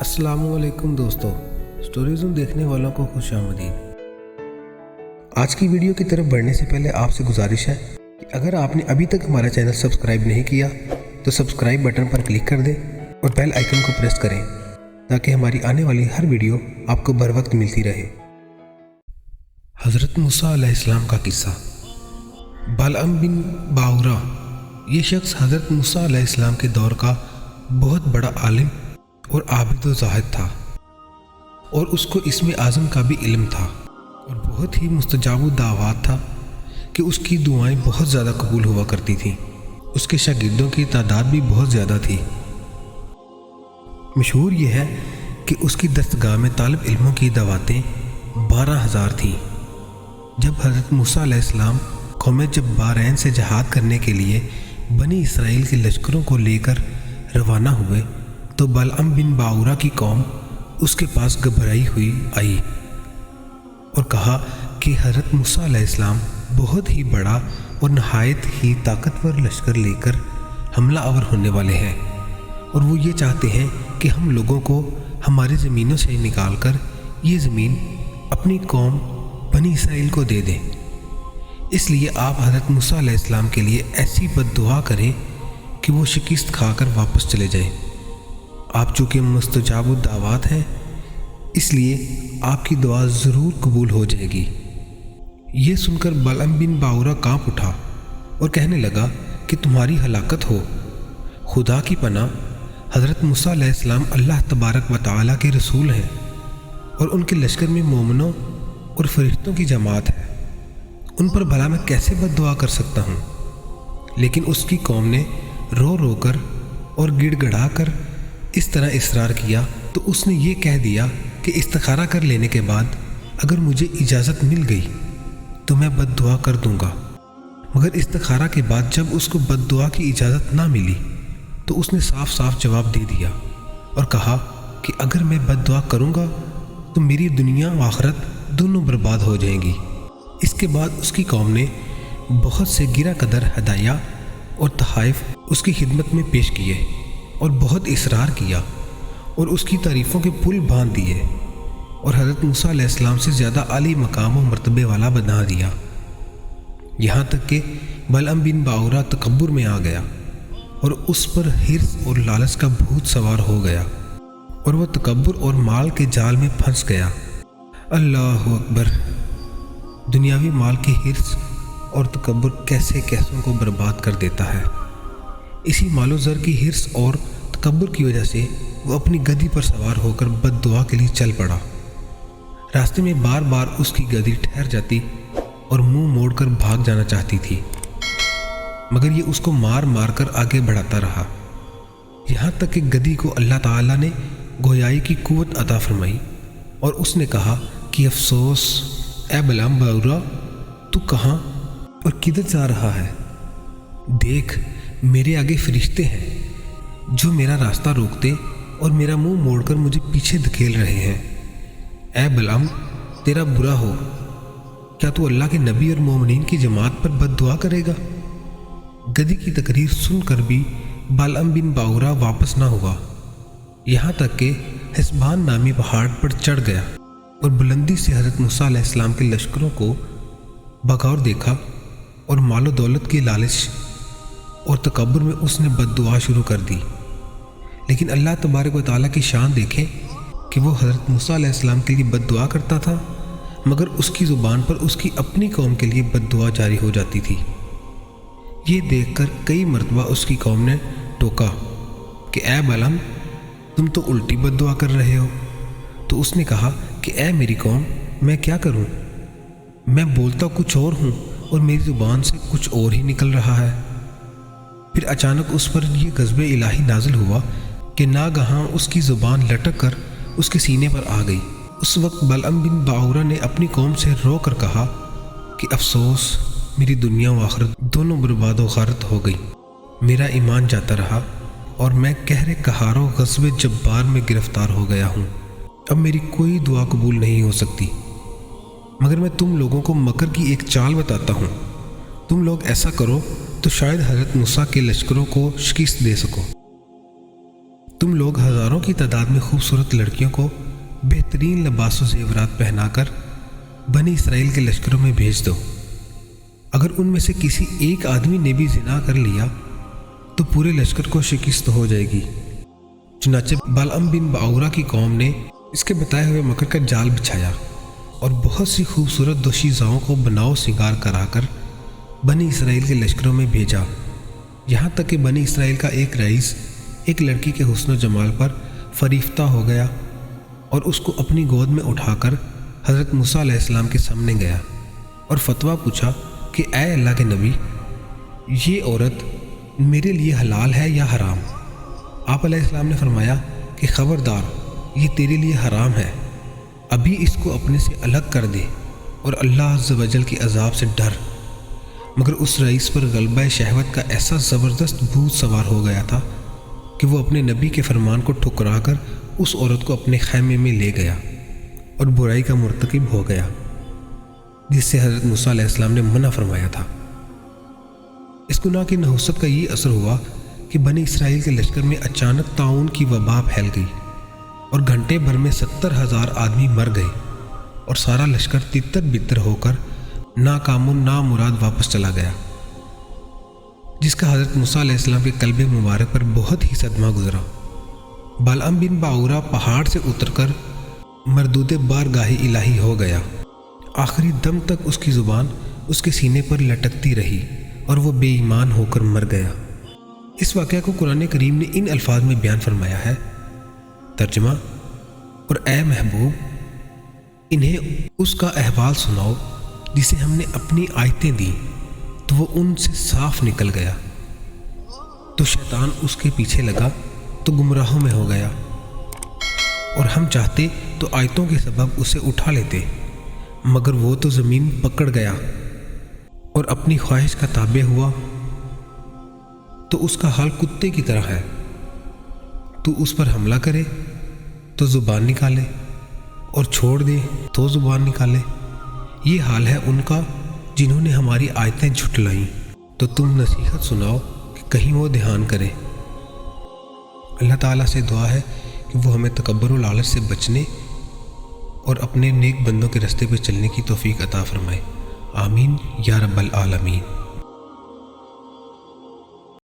अस्सलाम वालेकुम दोस्तों, स्टोरीज़म देखने वालों को खुश आमदीद। आज की वीडियो की तरफ बढ़ने से पहले आपसे गुजारिश है कि अगर आपने अभी तक हमारा चैनल सब्सक्राइब नहीं किया तो सब्सक्राइब बटन पर क्लिक कर दें और बेल आइकन को प्रेस करें ताकि हमारी आने वाली हर वीडियो आपको बर वक्त मिलती रहे। हज़रत मूसा अलैहिस्सलाम का किस्सा। बालअम बिन बाउरा ये शख्स हज़रत मूसा अलैहिस्सलाम के दौर का बहुत बड़ा आलिम और आबिद व ज़ाहिद था और उसको इसमें आज़म का भी इल्म था और बहुत ही मुस्तजाबु दावात था कि उसकी दुआएं बहुत ज़्यादा कबूल हुआ करती थीं। उसके शागिर्दों की तादाद भी बहुत ज़्यादा थी। मशहूर ये है कि उसकी दस्तगाह में तालिब इल्मों की दावतें 12,000 थीं। जब हज़रत मूसा अलैहिस्सलाम कौम जब्बारैन से जहाद करने के लिए बनी इसराइल के लश्करों को लेकर रवाना हुए तो बालअम बिन बाउरा की कौम उसके पास घबराई हुई आई और कहा कि हज़रत मूसा अलैहिस्सलाम बहुत ही बड़ा और नहायत ही ताकतवर लश्कर लेकर हमला आवर होने वाले हैं और वो ये चाहते हैं कि हम लोगों को हमारी ज़मीनों से निकाल कर ये ज़मीन अपनी कौम बनी इसराइल को दे दें। इसलिए आप हज़रत मूसा अलैहिस्सलाम के लिए ऐसी बद्दुआ करें कि वो शिकस्त खाकर वापस चले जाएं। आप चूँकि मुस्तजाबु दावात हैं इसलिए आपकी दुआ ज़रूर कबूल हो जाएगी। ये सुनकर बालअम बिन बाउरा काँप उठा और कहने लगा कि तुम्हारी हलाकत हो। खुदा की पनाह, हज़रत मूसा अलैहिस्सलाम अल्लाह तबारक व तआला के रसूल हैं और उनके लश्कर में मोमिनों और फरिश्तों की जमात है। उन पर भला मैं कैसे बद्दुआ कर सकता हूँ। लेकिन उसकी कौम ने रो रो कर और गिड़गड़ा कर इस तरह इसरार किया तो उसने ये कह दिया कि इस्तिखारा कर लेने के बाद अगर मुझे इजाज़त मिल गई तो मैं बद्दुआ कर दूंगा। मगर इस्तिखारा के बाद जब उसको बद्दुआ की इजाज़त ना मिली तो उसने साफ साफ जवाब दे दिया और कहा कि अगर मैं बद्दुआ करूंगा तो मेरी दुनिया व आखिरत दोनों बर्बाद हो जाएंगी। इसके बाद उसकी कौम ने बहुत से गिरा कदर हदाया और तहाइफ उसकी खिदमत में पेश किए और बहुत इसरार किया और उसकी तारीफ़ों के पुल बांध दिए और हज़रत मूसा अलैहिस्सलाम से ज़्यादा आली मकाम और मर्तबे वाला बना दिया। यहाँ तक कि बालअम बिन बाउरा तकब्बुर में आ गया और उस पर हिर्स और लालच का भूत सवार हो गया और वह तकब्बुर और माल के जाल में फंस गया। अल्लाहु अकबर। दुनियावी माल की हिर्स और तकब्बुर कैसे कैसों को बर्बाद कर देता है। इसी मालो ज़र की हिर्स और तकब्बुर की वजह से वो अपनी गद्दी पर सवार होकर बद्दुआ के लिए चल पड़ा। रास्ते में बार बार उसकी गद्दी ठहर जाती और मुंह मोड़कर भाग जाना चाहती थी, मगर ये उसको मार मार कर आगे बढ़ाता रहा। यहाँ तक कि गद्दी को अल्लाह ताला ने गोयाई की कुव्वत अता फरमाई और उसने कहा कि अफसोस ए बालअम बाउरा, तू कहाँ और किधर जा रहा है। देख, मेरे आगे फरिश्ते हैं जो मेरा रास्ता रोकते और मेरा मुंह मोड़कर मुझे पीछे धकेल रहे हैं। ए बालअम, तेरा बुरा हो। क्या तू अल्लाह के नबी और मोमिनीन की जमात पर बद्दुआ करेगा। गद्दी की तकरीर सुनकर भी बालअम बिन बाउरा वापस ना हुआ। यहाँ तक कि हिस्बान नामी पहाड़ पर चढ़ गया और बुलंदी से हज़रत मूसा अलैहिस्सलाम के लश्करों को बगौर देखा और मालो दौलत की लालच और तकब्बुर में उसने बद्दुआ शुरू कर दी। लेकिन अल्लाह तबारक व तआला की शान देखें कि वो हज़रत मूसा अलैहिस्सलाम के लिए बद्दुआ करता था मगर उसकी ज़ुबान पर उसकी अपनी कौम के लिए बद्दुआ जारी हो जाती थी। ये देखकर कई मरतबा उसकी कौम ने टोका कि ए बालअम, तुम तो उल्टी बद्दुआ कर रहे हो। तो उसने कहा कि ए मेरी कौम, मैं क्या करूं। मैं बोलता कुछ और हूं और मेरी ज़ुबान से कुछ और ही निकल रहा है। फिर अचानक उस पर यह ग़ज़ब इलाही नाजिल हुआ कि नागहां उसकी ज़ुबान लटक कर उसके सीने पर आ गई। उस वक्त बालअम बिन बाउरा ने अपनी कौम से रो कर कहा कि अफसोस, मेरी दुनिया व आखिरत दोनों बर्बाद व गारत हो गई। मेरा ईमान जाता रहा और मैं कहरे कहारो ग़ज़ब जब्बार में गिरफ़्तार हो गया हूँ। अब मेरी कोई दुआ कबूल नहीं हो सकती। मगर मैं तुम लोगों को मकर की एक चाल बताता हूँ। तुम लोग ऐसा करो तो शायद हज़रत मूसा के लश्करों को शिकस्त दे सको। تم لوگ ہزاروں کی تعداد میں خوبصورت لڑکیوں کو بہترین لباس و زیورات پہنا کر بنی اسرائیل کے لشکروں میں بھیج دو۔ اگر ان میں سے کسی ایک آدمی نے بھی زنا کر لیا تو پورے لشکر کو شکست ہو جائے گی۔ چنانچہ بالعم بن باورا کی قوم نے اس کے بتائے ہوئے مکر کا جال بچھایا اور بہت سی خوبصورت دوشیزاؤں کو بناؤ سنگار کرا کر بنی اسرائیل کے لشکروں میں بھیجا، یہاں تک کہ بنی اسرائیل کا ایک رئیس ایک لڑکی کے حسن و جمال پر فریفتہ ہو گیا اور اس کو اپنی گود میں اٹھا کر حضرت موسیٰ علیہ السلام کے سامنے گیا اور فتویٰ پوچھا کہ اے اللہ کے نبی، یہ عورت میرے لیے حلال ہے یا حرام؟ آپ علیہ السلام نے فرمایا کہ خبردار، یہ تیرے لیے حرام ہے، ابھی اس کو اپنے سے الگ کر دے اور اللہ عز و جل کے عذاب سے ڈر۔ مگر اس رئیس پر غلبہ شہوت کا ایسا زبردست بھوت سوار ہو گیا تھا کہ وہ اپنے نبی کے فرمان کو ٹھکرا کر اس عورت کو اپنے خیمے میں لے گیا اور برائی کا مرتکب ہو گیا، جس سے حضرت موسیٰ علیہ السلام نے منع فرمایا تھا۔ اس گناہ کی نحوست کا یہ اثر ہوا کہ بنی اسرائیل کے لشکر میں اچانک طاعون کی وبا پھیل گئی اور گھنٹے بھر میں 70,000 آدمی مر گئے اور سارا لشکر تتر بتر ہو کر ناکام و نامراد واپس چلا گیا، جس کا حضرت موسیٰ علیہ السلام کے قلب مبارک پر بہت ہی صدمہ گزرا۔ بالعم بن باورا پہاڑ سے اتر کر مردود بارگاہ الہی ہو گیا، آخری دم تک اس کی زبان اس کے سینے پر لٹکتی رہی اور وہ بے ایمان ہو کر مر گیا۔ اس واقعہ کو قرآن کریم نے ان الفاظ میں بیان فرمایا ہے، ترجمہ: اور اے محبوب، انہیں اس کا احوال سناؤ جسے ہم نے اپنی آیتیں دیں تو وہ ان سے صاف نکل گیا، تو شیطان اس کے پیچھے لگا تو گمراہوں میں ہو گیا، اور ہم چاہتے تو آیتوں کے سبب اسے اٹھا لیتے، مگر وہ تو زمین پکڑ گیا اور اپنی خواہش کا تابع ہوا، تو اس کا حال کتے کی طرح ہے، تو اس پر حملہ کرے تو زبان نکالے اور چھوڑ دے تو زبان نکالے۔ یہ حال ہے ان کا جنہوں نے ہماری آیتیں جھٹلائیں، تو تم نصیحت سناؤ کہ کہیں وہ دھیان کرے۔ اللہ تعالیٰ سے دعا ہے کہ وہ ہمیں تکبر و لالچ سے بچنے اور اپنے نیک بندوں کے رستے پہ چلنے کی توفیق عطا فرمائے۔ آمین یا رب العالمین۔